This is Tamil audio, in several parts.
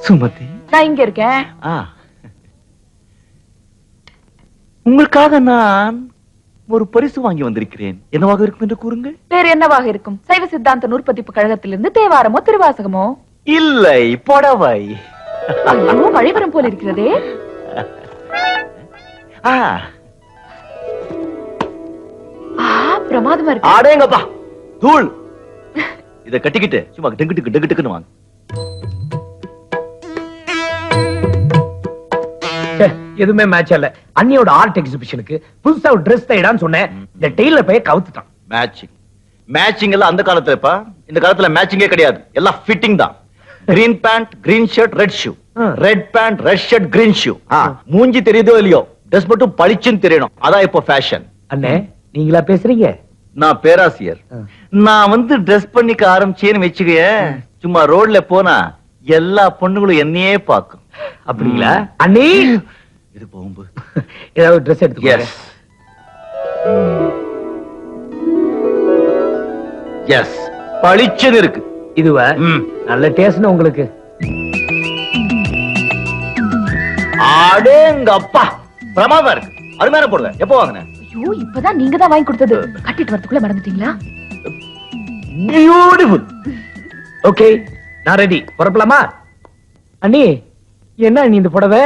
சுமதி, நான் இங்க இருக்கேன். உங்களுக்காக நான் ஒரு பரிசு வாங்கி வந்திருக்கிறேன். என்னவாக இருக்கும் என்று கூறுங்கள். வேறு என்னவாக இருக்கும்? சைவ சித்தாந்த நூற்பதிப்பு கழகத்திலிருந்து தேவாரமோ திருவாசகமோ? இல்லை, புடவை. ஐயோ, மழை வரும் போல இருக்கிறதே. பிரமாதமா இருக்கு. ஆடேங்கப்பா, தூள். இத கட்டிக்கிட்டு சும்மா டெங்குட்டுக்கு வாங்க. எதுவுமே மேட்ச் இல்ல. அண்ணியோட ஆர்ட் எக்ஸிபிஷனுக்கு புதுசா ஒரு Dress தைடான்னு சொன்னேன். இந்த டெய்லர் பைய கவுத்துட்டான். மேட்சிங் எல்லாம் அந்த காலத்துலப்பா. இந்த காலத்துல மேட்சிங்கே கிடையாது. எல்லாம் ஃபிட்டிங் தான். Green pant, green shirt, red shoe. Red pant, red shirt, green shoe. மூஞ்சி தெரியுதோ இல்லையோ, Dress மட்டும் பளிச்சுன்னு தெரியணும். அதான் இப்போ ஃபேஷன். அண்ணே, நீங்களா பேசுறீங்க? நான் பேராசிரியர். நான் வந்து Dress பண்ணிக்க ஆரம்பிச்சேன்னு வெச்சுக்கே, சும்மா ரோட்ல போனா எல்லா பொண்ணுங்களும் என்னையே பாக்கும். அப்படிங்களா அண்ணி? இது போகும்போது ஏதாவது Dress எடுத்துக்கோங்க. எஸ், பளிச்சுன்னு இருக்கு. இதுவா? நல்ல டேஸ்ட் உங்களுக்கு. அடேங்கப்பா, பிரமாதமா இருக்கு. அருமையான போடுங்க. எப்போ வாங்கினேன்? ஐயோ, இப்பதான் நீங்க தான் வாங்கி கொடுத்தது. கட்டிட்டு வரதுக்குள்ள மறந்துட்டீங்களா? பியூட்டிஃபுல். ஓகே, நான் ரெடி. புறப்படலாமா? அண்ணி, என்ன நீ இந்த புடவை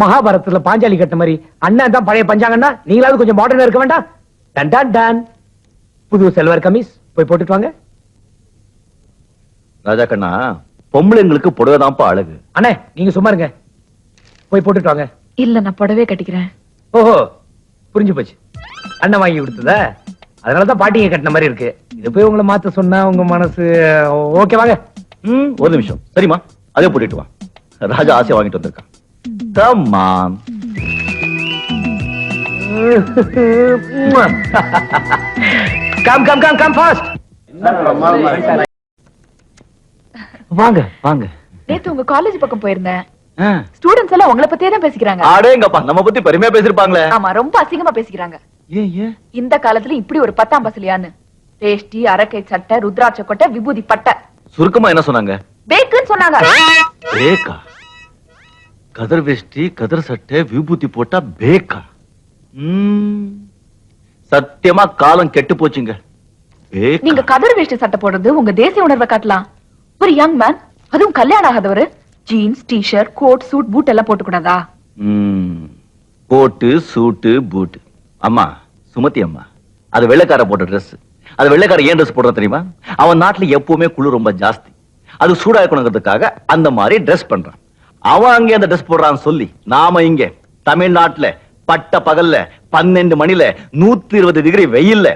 மகாபாரதத்துல பாஞ்சாலி கட்ட மாதிரி அண்ணன் தான் பழைய பஞ்சாங்கன்னா நீங்களாவது கொஞ்சம் மாடர்னா இருக்க வேண்டாம்? Done done done. புது செல்வர் கமிஸ் போய் போட்டுட்டு வாங்க. ராஜா கண்ணா, பொம்பளைங்களுக்கு புடவை தான்ப்பா அழகு. அண்ணே, நீங்க சும்மா இருங்க. போய் போட்டுட்டு வாங்க. இல்ல, நான் புடவே கட்டிக்கிறேன். ஓஹோ, புரிஞ்சு போச்சு. அண்ணன் வாங்கி கொடுத்ததா? அதனாலதான் பாட்டிங்க கட்டின மாதிரி இருக்கு. இது போய் உங்களை மாத்த சொன்னா உங்க மனசு ஓகே. வாங்க. ஒரு நிமிஷம். சரிம்மா, அதே போட்டுட்டு வா. ராஜா ஆசையா வாங்கிட்டு வந்திருக்கான். Come on. Come fast. வாங்க வாங்க. நேத்து உங்க காலேஜ் பக்கம் போயிருந்தேன். ஸ்டூடண்ட்ஸ் எல்லாம் உங்களை பத்தியே தான் பேசிக்கிறாங்க. அடேங்கப்பா, நம்ம பத்தி பெருமையா பேசிருப்பாங்களே. ஆமா, ரொம்ப அசிங்கமா பேசிக்கிறாங்க. ஏன் இந்த காலத்துல இப்படி ஒரு 10ஆம் பசலியான்னு வேஷ்டி, அரக்கை சட்டை, ருத்ராட்ச கொட்டை, விபூதி பட்டை. சுருக்கமா என்ன சொன்னாங்க? பேக்குன்னு சொன்னாங்க. பேக்கா? கதர் வேஷ்டி, கதர் சட்டை, விபூதி போட்டா பேக்கா? சத்தியமா காலம் கெட்டு போச்சுங்க. நீங்க கதர் வேஷ்டி சட்டை போடுறது உங்க தேசிய உணர்வை காட்டலாம். ஒரு யங் மேன், அதுவும் கல்யாணம் ஆகாதவரு, jeans, T shirt, coat, suit, boot எல்லாம் போட்டுக்கூடாதா? கோட்டு, சூட்டு, பூட். அம்மா, சுமதி அம்மா, அது வெள்ளைக்கார போட்ட Dress. அது வெள்ளைக்கார ஏன் Dress போடுற தெரியுமா? அவன் நாட்டுல எப்பவுமே குளிர் ரொம்ப ஜாஸ்தி. அது சூடா இருக்கணுங்கிறதுக்காக அந்த மாதிரி Dress பண்றான். அவன் அங்கே அந்த Dress போடுறான்னு சொல்லி நாம இங்க தமிழ்நாட்டுல பட்ட பகல்ல 12 மணில 120 டிகிரி வெயில்ல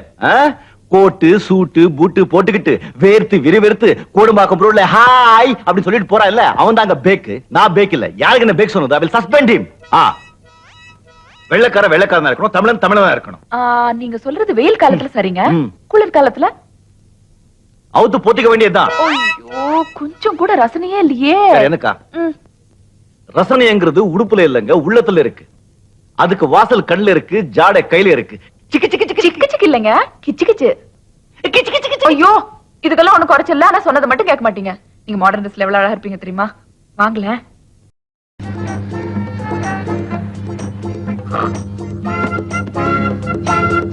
கோட்டு, சூட்டு, பூட்டு போட்டுக்கிட்டு வேர்த்து விறுவிறுத்து கோடும்பாக்கம் ரோட்ல ஹாய் அப்படி சொல்லிட்டு போறான் இல்ல, அவன் தாங்க பேக்கு. நான் பேக் இல்ல. யாருக்கு என்ன பேக் சொன்னது? I will suspend him. வெள்ளைக்காரனா இருக்கணும், தமிழனா இருக்கணும். நீங்க சொல்றது வெயில் காலத்துல சரிங்க. குளிர் காலத்துல அவுத்து போத்திக்க வேண்டியதுதான். ஐயோ, கொஞ்சம் கூட ரசனையே இல்லையே. எனக்கா ரசனைங்கிறது உடுப்புல இல்லங்க, உள்ளத்துல இருக்கு. அதுக்கு வாசல் கண்ணுல இருக்கு, ஜாடை கையில இருக்கு. சிக்கு சிக்கு சிக்கு சிக்கு சிக்கு இல்லங்க, கிச்சு கிச்சு கிச்சு கிச்சு கிச்சு. ஐயோ, இதுக்கெல்லாம் ஒண்ணு குறைச்சல. ஆனா சொன்னதை மட்டும் கேட்க மாட்டீங்க. நீங்க மாடர்ன் ட்ரெஸ்ல எவ்வளவு அழகா இருப்பீங்க தெரியுமா? வாங்கல.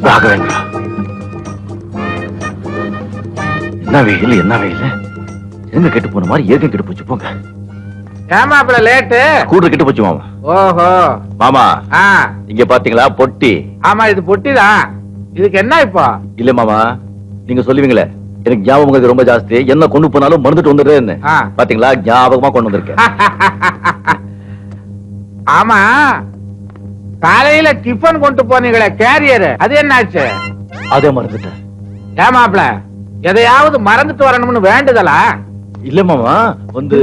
ராகவேந்திரா, என்ன வெயில் என்ன வெயில். எங்க கெட்டு போன மாதிரி ஏற்கனவே கெட்டு போச்சு. போங்க. ஏமா அப்பல லேட்டு? கூட்டு கெட்டு போச்சு மாமா. ஓஹோ மாமா, இங்க பாத்தீங்களா பொட்டி? ஆமா, இது பொட்டிதான். இதுக்கு என்ன இப்போ? இல்ல மாமா, நீங்க சொல்லுவீங்களே எனக்கு ஞாபகம் ரொம்ப ஜாஸ்தி, என்ன கொண்டு போனாலும் மறந்துட்டு வந்துடுறேன்னு. பாத்தீங்களா, ஞாபகமா கொண்டு வந்திருக்கேன். ஆமா, காலையில டிஃபன் கொண்டு போனீங்களே கேரியர், அது என்னாச்சு? அதே மறந்துட்டேன். ஏமாப்ல, எதையாவது மறந்துட்டு வரணும்னு வேண்டுதலா? இல்ல மாமா, வந்து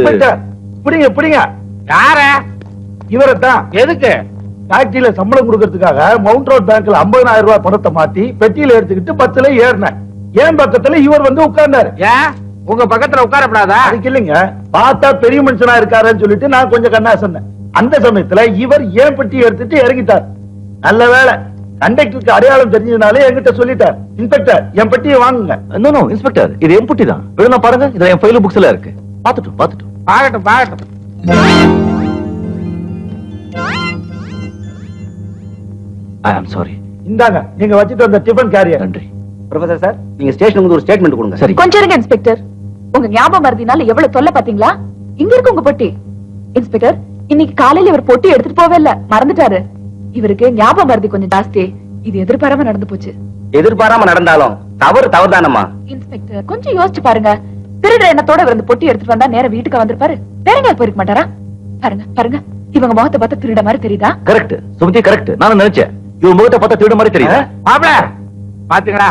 புடிங்க புடிங்க. யார? இவரத்தான். எதுக்கு? ஃபேக்டரியில சம்பளம் கொடுக்கறதுக்காக மவுண்ட் ரோட் பேங்க்ல 50,000 ரூபாய் பணத்தை மாத்தி பெட்டியில எடுத்துக்கிட்டு 10ல ஏறினேன். ஏன் பக்கத்துல இவர் வந்து உட்கார்ந்தாரு. ஏன் உங்க பக்கத்துல உட்காரப்படாதா? அதுக்கு இல்லைங்க, பார்த்தா பெரிய மனுஷனா இருக்காருன்னு சொல்லிட்டு நான் கொஞ்சம் கண்ணா சொன்னேன். அந்த சமயத்துல இவர் ஏன் பெட்டியை எடுத்துட்டு இறங்கிட்டார். நல்ல வேலை, கண்டக்டருக்கு அடையாளம் தெரிஞ்சதுனாலே என்கிட்ட சொல்லிட்டார், இன்ஸ்பெக்டர் என் பெட்டியை வாங்குங்க. இன்ஸ்பெக்டர், இது என் பெட்டி தான். வேணும்னா பாருங்க, இதுல என் ஃபைல் புக்ஸ்ல இருக்கு. பாத்துட்டு பாகட்டும் பாகட்டும். ஐ ஆம் சாரி. இந்தாங்க நீங்க வச்சிட்டு வந்த டிபன் கேரியர். நன்றி. ப்ரொஃபசர் சார், நீங்க ஸ்டேஷனுக்கு ஒரு ஸ்டேட்மெண்ட் கொடுங்க. சரி. கொஞ்சம் இருங்க இன்ஸ்பெக்டர். உங்க ஞாபகம் மறதினால எவ்வளவு தொல்லை பாத்தீங்களா? இங்க இருக்கு உங்க பொட்டி. இன்ஸ்பெக்டர், இன்னைக்கு காலையில இவர் பொட்டி எடுத்துட்டு போவே இல்ல, மறந்துட்டாரு. இவருக்கு ஞாபகம் மறதி கொஞ்சம் ஜாஸ்தி. இது எதிர்பாராம நடந்து போச்சு. எதிர்பாராம நடந்தாலும் தவறு தவறுதானம்மா. இன்ஸ்பெக்டர், கொஞ்சம் யோசிச்சு பாருங்க. திருடுற எண்ணத்தோட இவர் இந்த பொட்டி எடுத்துட்டு வந்தா நேரா வீட்டுக்கு வந்திருப்பாரு. வேற எங்க போயிருக்க மாட்டாரா? பாருங்க பாருங்க, இவங்க முகத்தை பார்த்தா திருட மாதிரி தெரியுதா? Correct Sumathi, correct. நானும் நினைச்சேன் இவன் முகத்தை பார்த்தா திருட மாதிரி தெரியுது. மாப்ள பாத்தீங்களா,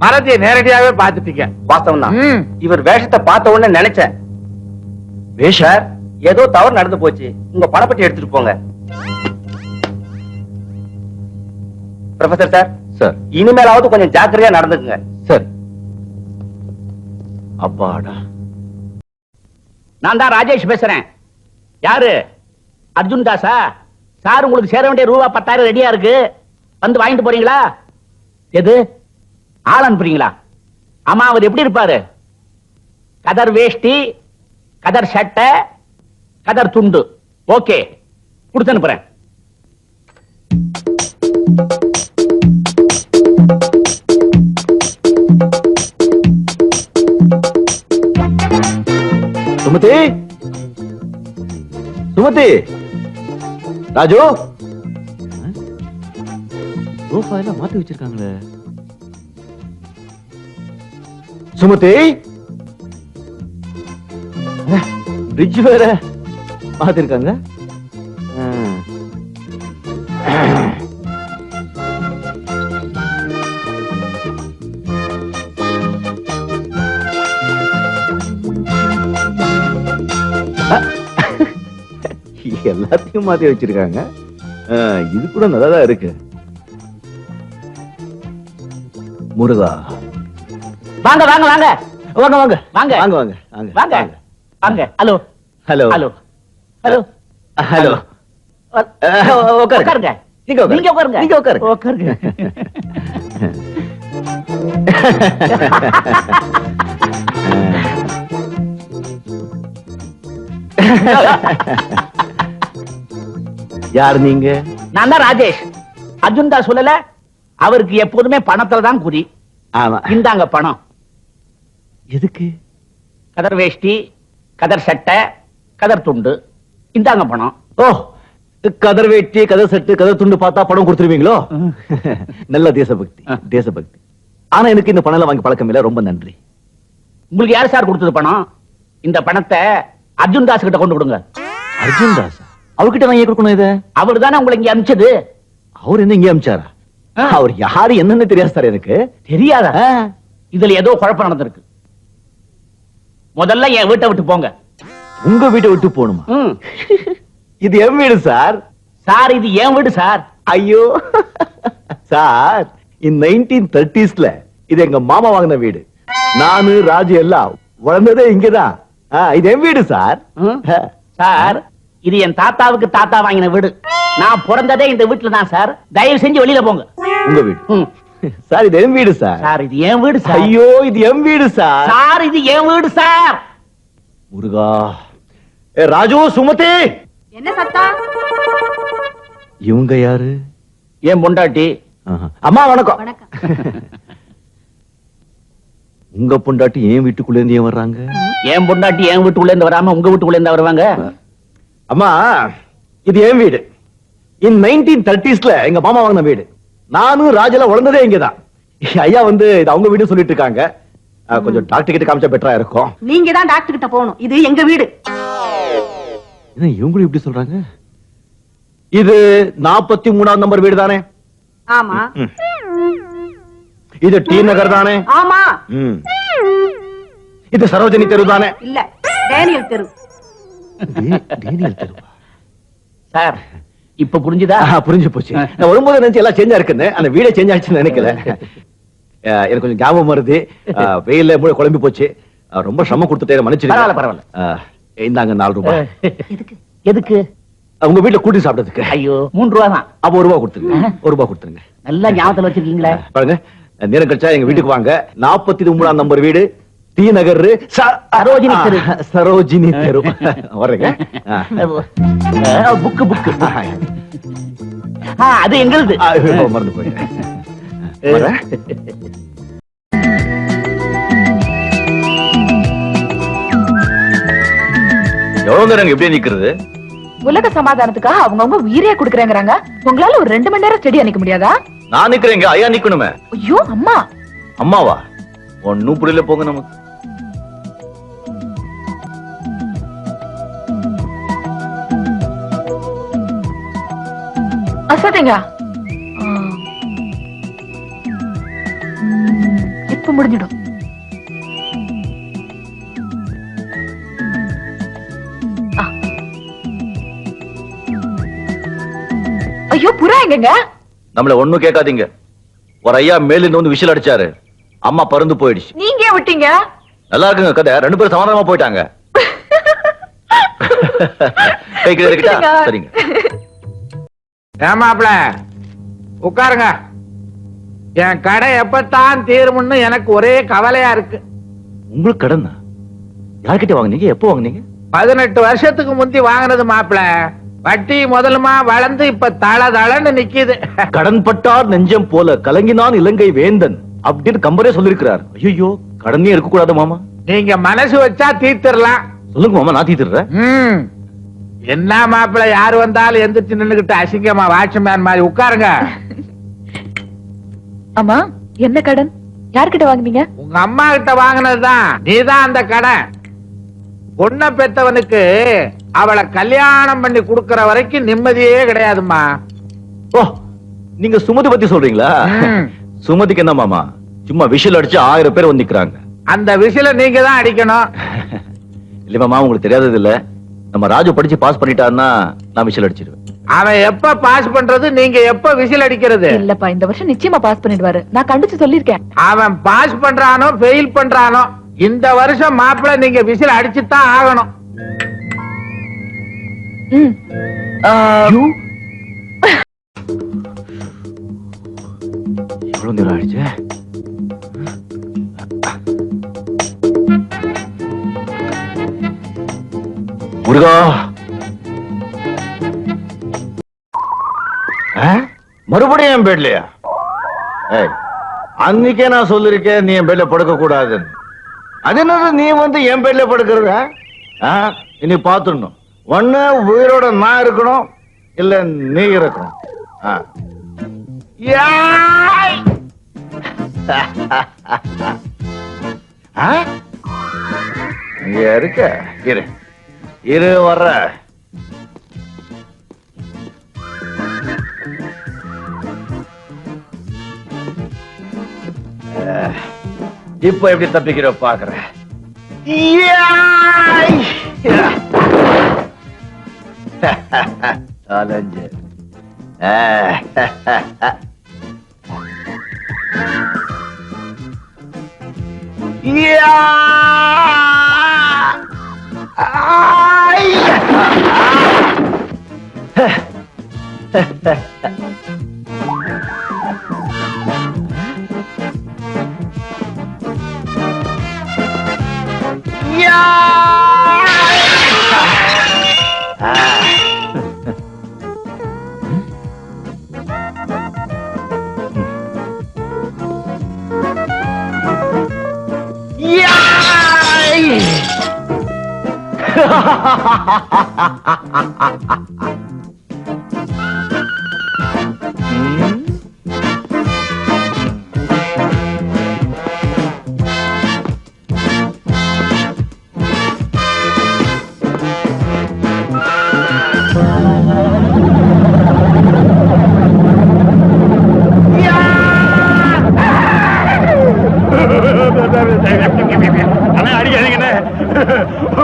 மறதியை நேரடியாவே பாத்துட்டீங்க. வாஸ்தவம் தான். ம். இவர் வேஷத்தை பார்த்த உடனே நினைச்சேன், வேஷர் ஏதோ தவறு நடந்து போச்சு, உங்க பணப்பட்டி எடுத்துட்டு போங்க. Professor sir, sir. இனிமேலாவது கொஞ்சம் ஜாக்கிரதையா நடந்துக்குங்க. சரி. அப்பாடா. நான் தான் ராஜேஷ் பேசுறேன். யாரு? அர்ஜுன் தாஸா? சார், உங்களுக்கு சேர வேண்டிய ரூபா 10,000 ரெடியா இருக்கு, வந்து வாங்கிட்டு போறீங்களா? எது ஆள் அனுப்புறீங்களா? ஆமா, அவர் எப்படி இருப்பாரு? கதர் வேஷ்டி, கதர் சட்டை, கதர் துண்டு. ஓகே, கொடுத்து அனுப்புறேன். சுமதி, சுமதி, ராஜு. சோஃபா எல்லாம் மாத்தி வச்சிருக்காங்களே. சுமதி, பிரிட்ஜ் வேற மாத்திருக்காங்க. எல்லாத்தையும் மாத்தி வச்சிருக்காங்க. இது கூட நல்லாதான் இருக்கு. முருகா, வாங்க வாங்க வாங்க வாங்க வாங்க வாங்க வாங்க வாங்க வாங்க வாங்க வாங்க. Hello hello hello hello hello. உட்காருங்க. நீங்க நீங்க உட்காருங்க. நீங்க உட்காருங்க. உட்காருங்க. யார் நீங்க? நான் தான் ராஜேஷ். அர்ஜுன் தாஸ் சொல்லல, அவருக்கு எப்போதுமே பணத்துல தான் குறி. ஆமா. இந்தாங்க பணம். எதுக்கு? கதர் வேஷ்டி, கதர் சட்டை, கதர் துண்டு. இந்தாங்க பணம். ஓ, கதர் வேட்டி, கதர் சட்டு, கதர் துண்டு பார்த்தா பணம் கொடுத்துருவீங்களோ? நல்ல தேசபக்தி, தேசபக்தி. ஆனா எனக்கு இந்த பணம் வாங்கி பழக்கம் இல்ல. ரொம்ப நன்றி. உங்களுக்கு யார் சார் கொடுத்தது பணம்? இந்த பணத்தை அர்ஜுன் தாஸ் கிட்ட கொண்டு கொடுங்க. அர்ஜுன் தாஸ் அவர்கிட்ட நான் ஏன் கொடுக்கணும்? இது அவர் தானே உங்களை இங்க அனுப்பிச்சது. அவர் என்ன இங்க அமிச்சாரா? அவர் யாரு என்னன்னு தெரியாது சார் எனக்கு. தெரியாதா? இதுல ஏதோ குழப்பம் நடந்திருக்கு. முதல்ல என் வீட்டை விட்டு போங்க. உங்க வீட்டை விட்டு போகணுமா? ம். இது என் வீடு சார். சார், இது என் வீடு சார். ஐயோ சார், இந்த 1930s இது எங்க மாமா வாங்கின வீடு. நானு ராஜு எல்லாம் வளர்ந்ததே இங்கதான். இது என் வீடு சார். ம். சார், இது என் தாத்தாவுக்கு தாத்தா வாங்கின வீடு. நான் பிறந்ததே இந்த வீட்டுல தான் சார். தயவு செஞ்சு வெளியில போங்க. உங்க வீடு? ம். சார், இது என் வீடு சார். சார், இது என் வீடு சார். ஐயோ, இது என் வீடு சார். சார், இது என் வீடு சார். முருகா. ராஜு, சுமதி. என்ன சத்தம்? இவங்க யாரு? என் பொண்டாட்டி. அம்மா வணக்கம். வணக்கம். உங்க பொண்டாட்டி ஏன் வீட்டுக்குள்ள இருந்து ஏன் வர்றாங்க? என் பொண்டாட்டி என் வீட்டுக்குள்ள இருந்து வராம உங்க வீட்டுக்குள்ள இருந்து வருவாங்க? அம்மா, இது என் வீடு. இந்த 1930s எங்க மாமா வாங்கின வீடு. நானும் ராஜெல்லாம் வளர்ந்ததே இங்கதான். ஐயா வந்து இது அவங்க வீடு சொல்லிட்டு இருக்காங்க. கொஞ்சம் டாக்டர் கிட்ட காமிச்சா பெட்டரா இருக்கும். நீங்க தான் டாக்டர் கிட்ட போகணும். இது எங்க வீடு. என்ன இவங்களும் இப்படி சொல்றாங்க? இது 43ஆம் நம்பர் வீடு தானே? ஆமா இது டி நகர் தானே? ஆமா. ம். இது சரோஜினி தெரு தானே? இல்ல, டேனியல் தெரு. டேனியல் தெருவா? சார், இப்ப புரிஞ்சுதா? புரிஞ்சு போச்சு. நான் வரும்போது நினைச்சு எல்லாம் சேஞ்ச் இருக்குன்னு, அந்த வீடே சேஞ்ச் ஆயிடுச்சுன்னு நினைக்கல. எனக்கு கொஞ்சம் ஞாபகம் வருது. வெயில்ல மூளை குழம்பி போச்சு. ரொம்ப சிரமம் கொடுத்துட்டே, மன்னிச்சிடுங்க. பரவாயில்ல பரவாயில்ல. இந்தாங்க 4 ரூபாய். எதுக்கு? எதுக்கு? உங்க வீட்டுல கூட்டி சாப்பிட்டதுக்கு. ஐயோ, 3 ரூபா தான். அப்ப 1 ரூபா கொடுத்துருங்க. 1 ரூபா கொடுத்துருங்க. நல்லா ஞாபகத்துல வச்சிருக்கீங்களே. பாருங்க, நேரம் கழிச்சா எங்க வீட்டுக்கு வாங்க. 43ஆம் நம்பர் வீடு, டி நகர் சரோஜினி தெரு. சரோஜினி தெரு வர்றேங்க புக்கு புக்கு அது எங்களுது. மறந்து போயிட்டேன். எவ்வளவு நேரம் எப்படியே நிக்கிறது? உலக சமாதானத்துக்காக அவங்கவங்க உயிரே குடுக்கறேங்கறாங்க. உங்களால ஒரு 2 மணி நேரம் ஸ்டெடியா நிக்க முடியாதா? நான் நிக்கிறேங்க, ஐயா நிக்கணுமே. ஐயோ அம்மா. அம்மாவா? ஒன்னும் புரியல போங்க நமக்கு. அசதிங்க. இப்ப முடிஞ்சிடும். ஐயோ புறா எங்கங்க? நம்மள ஒண்ணும் கேட்காதீங்க. ஒரு ஐயா மேல இருந்து வந்து விசில் அடிச்சாரு. அம்மா பறந்து போயிடுச்சு. நீங்க ஏன் விட்டீங்க? நல்லா இருக்குங்க கதை. 2 பேரும் சமாதானமா போயிட்டாங்க. கை கீழ இருக்கட்டா? சரிங்க. ஏமாப்ல உட்காருங்க. என் கடை எப்பத்தான் தீரும்னு எனக்கு ஒரே கவலையா இருக்கு. உங்களுக்கு கடன் யார்கிட்ட வாங்குனீங்க? எப்போ வாங்குனீங்க? 18 வருஷத்துக்கு முந்தி வாங்கினது மாப்பிள. வட்டி முதலுமா வளர்ந்து இப்ப தளன்னு நிக்குது. கடன் பட்டார் நெஞ்சம் போல கலங்கினான் இலங்கை வேந்தன் அப்படின்னு கம்பரே சொல்லிருக்கிறார். ஐயோ கடனே இருக்க கூடாது மாமா. நீங்க மனசு வச்சா தீர்த்திடலாம். சொல்லுங்க மாமா, நான் தீர்த்துறேன். என்ன மாப்பிள, யாரு வந்தாலும் எந்திரிச்சு நின்னுகிட்டு அசிங்கமா வாட்ச்மேன் மாதிரி உட்காருங்க. அம்மா என்ன கடன்? யார்கிட்ட வாங்குனீங்க? உங்க அம்மா கிட்ட வாங்கினதுதான். நீதான் அந்த கடன். பொண்ண பெத்தவனுக்கு அவளை கல்யாணம் பண்ணி குடுக்கற வரைக்கும் நிம்மதியே கிடையாதுமா. ஓ, நீங்க சுமதி பத்தி சொல்றீங்களா? சுமதிக்கு என்ன மாமா, சும்மா விஷல் அடிச்சு 1000 பேர் வந்து நிக்கிறாங்க. அந்த விசில நீங்க தான் அடிக்கணும். இல்ல மாமா, உங்களுக்கு தெரியாதது இல்ல. நம்ம ராஜு படிச்சு பாஸ் பண்ணிட்டான்னா நான் விஷல் அடிச்சிருவேன். அவன் எப்ப பாஸ் பண்றது, நீங்க எப்ப விசில் அடிக்கிறது? இல்லப்பா, இந்த வருஷம் நிச்சயமா பாஸ் பண்ணிடுவாரு. நான் கண்டிச்சு சொல்லிருக்கேன். அவன் பாஸ் பண்றானோ ஃபெயில் பண்றானோ, இந்த வருஷம் மாப்பிள்ள நீங்க விசில் அடிச்சுதான் ஆகணும். எவ்வளவு நேரம் ஆயிடுச்சு? முருகா, மறுபடியும் என் பெட்லயா? அன்னைக்கே நான் சொல்லிருக்கேன் நீ என் பெட்ல படுக்க கூடாதுன்னு. அது என்னது நீ வந்து என் பெட்ல படுக்கிறத? இனி பாத்துடணும். ஒண்ணு உயிரோட நான் இருக்கணும், இல்ல நீ இருக்கணும். இங்க இருக்க, இரு இரு வர்ற. இப்ப எப்படி தப்பிக்கிற பாக்குறேன். அலைஞ்சு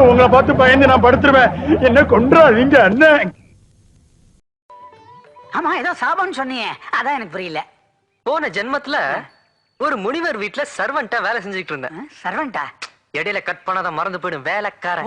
உங்களை பார்த்து பயந்து நான் படுத்துருவேன். என்ன கொன்றாதீங்க அண்ணன். ஆமா, ஏதோ சாபம்னு சொன்னீங்க, அதான் எனக்கு புரியல. போன ஜென்மத்துல ஒரு முனிவர் வீட்டுல சர்வன்ட்டா வேலை செஞ்சுட்டு இருந்தேன். சர்வன்ட்டா? இடையில கட் பண்ணாத மறந்து போயிடும் வேலைக்காரன்.